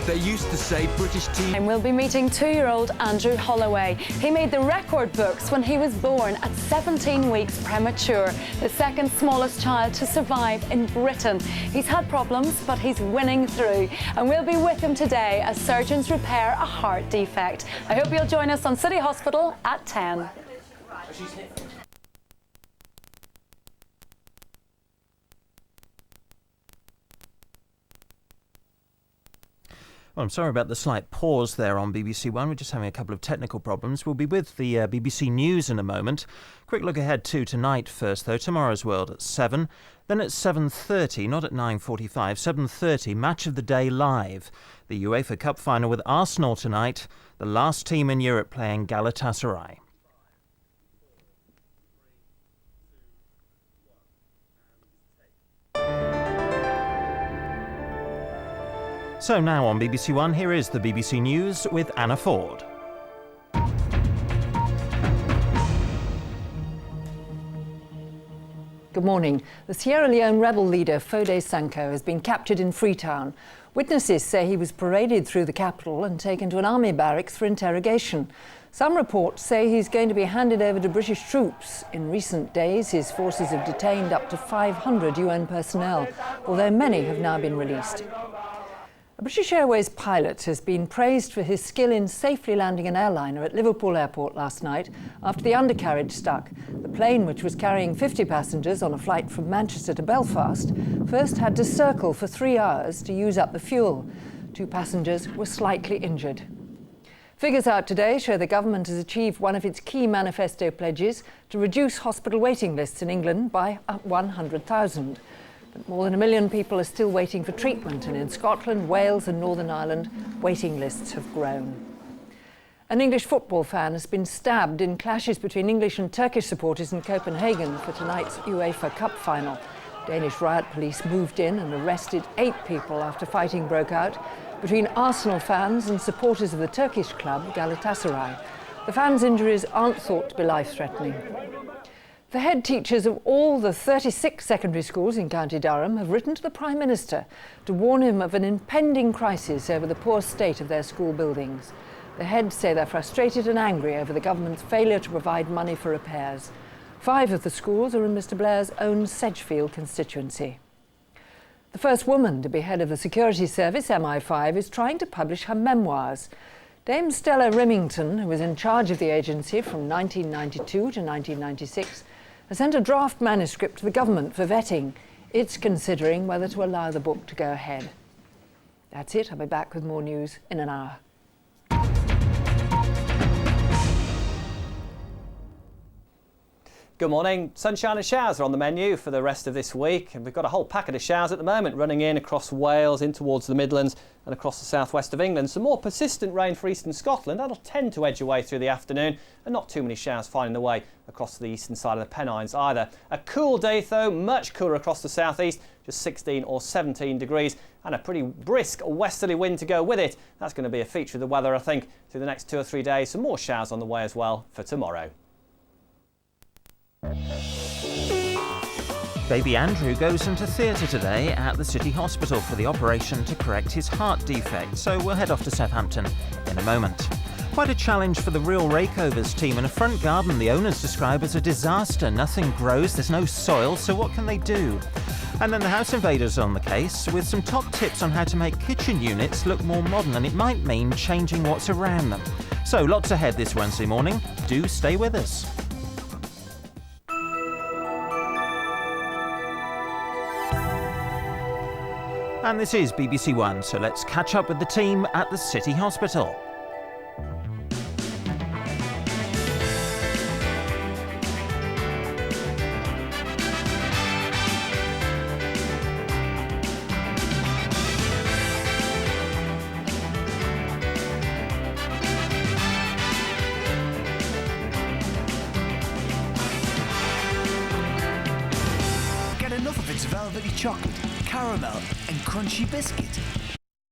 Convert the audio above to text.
They used to say British team... And we'll be meeting 2-year-old Andrew Holloway. He made the record books when he was born at 17 weeks premature, the second smallest child to survive in Britain. He's had problems, but he's winning through. And we'll be with him today as surgeons repair a heart defect. I hope you'll join us on City Hospital at 10. Well, I'm sorry about the slight pause there on BBC One. We're just having a couple of technical problems. We'll be with the BBC News in a moment. Quick look ahead to tonight first, though. Tomorrow's World at 7. Then at 7:30, not at 9:45, 7:30, Match of the Day Live. The UEFA Cup final with Arsenal tonight, the last team in Europe playing Galatasaray. So now on BBC One, here is the BBC News with Anna Ford. Good morning. The Sierra Leone rebel leader Foday Sanko has been captured in Freetown. Witnesses say he was paraded through the capital and taken to an army barracks for interrogation. Some reports say he's going to be handed over to British troops. In recent days, his forces have detained up to 500 UN personnel, although many have now been released. A British Airways pilot has been praised for his skill in safely landing an airliner at Liverpool Airport last night after the undercarriage stuck. The plane, which was carrying 50 passengers on a flight from Manchester to Belfast, first had to circle for 3 hours to use up the fuel. 2 passengers were slightly injured. Figures out today show the government has achieved one of its key manifesto pledges to reduce hospital waiting lists in England by 100,000. More than 1 million people are still waiting for treatment, and in Scotland, Wales and Northern Ireland, waiting lists have grown. An English football fan has been stabbed in clashes between English and Turkish supporters in Copenhagen for tonight's UEFA Cup final. Danish riot police moved in and arrested 8 people after fighting broke out between Arsenal fans and supporters of the Turkish club Galatasaray. The fans' injuries aren't thought to be life-threatening. The head teachers of all the 36 secondary schools in County Durham have written to the Prime Minister to warn him of an impending crisis over the poor state of their school buildings. The heads say they're frustrated and angry over the government's failure to provide money for repairs. 5 of the schools are in Mr Blair's own Sedgefield constituency. The first woman to be head of the security service, MI5, is trying to publish her memoirs. Dame Stella Remington, who was in charge of the agency from 1992 to 1996, has sent a draft manuscript to the government for vetting. It's considering whether to allow the book to go ahead. That's it. I'll be back with more news in an hour. Good morning. Sunshine and showers are on the menu for the rest of this week, and we've got a whole packet of showers at the moment running in across Wales, in towards the Midlands and across the southwest of England. Some more persistent rain for eastern Scotland. That'll tend to edge away through the afternoon, and not too many showers finding their way across to the eastern side of the Pennines either. A cool day though, much cooler across the southeast, just 16 or 17 degrees, and a pretty brisk westerly wind to go with it. That's going to be a feature of the weather, I think, through the next 2 or 3 days. Some more showers on the way as well for tomorrow. Baby Andrew goes into theatre today at the City Hospital for the operation to correct his heart defect, so we'll head off to Southampton in a moment. Quite a challenge for the Real Rakeovers team. In a front garden the owners describe as a disaster. Nothing grows, there's no soil, so what can they do? And then the House Invaders on the case with some top tips on how to make kitchen units look more modern, and it might mean changing what's around them. So lots ahead this Wednesday morning. Do stay with us. And this is BBC One, so let's catch up with the team at the City Hospital. Get enough of its velvety chocolate, caramel and crunchy biscuit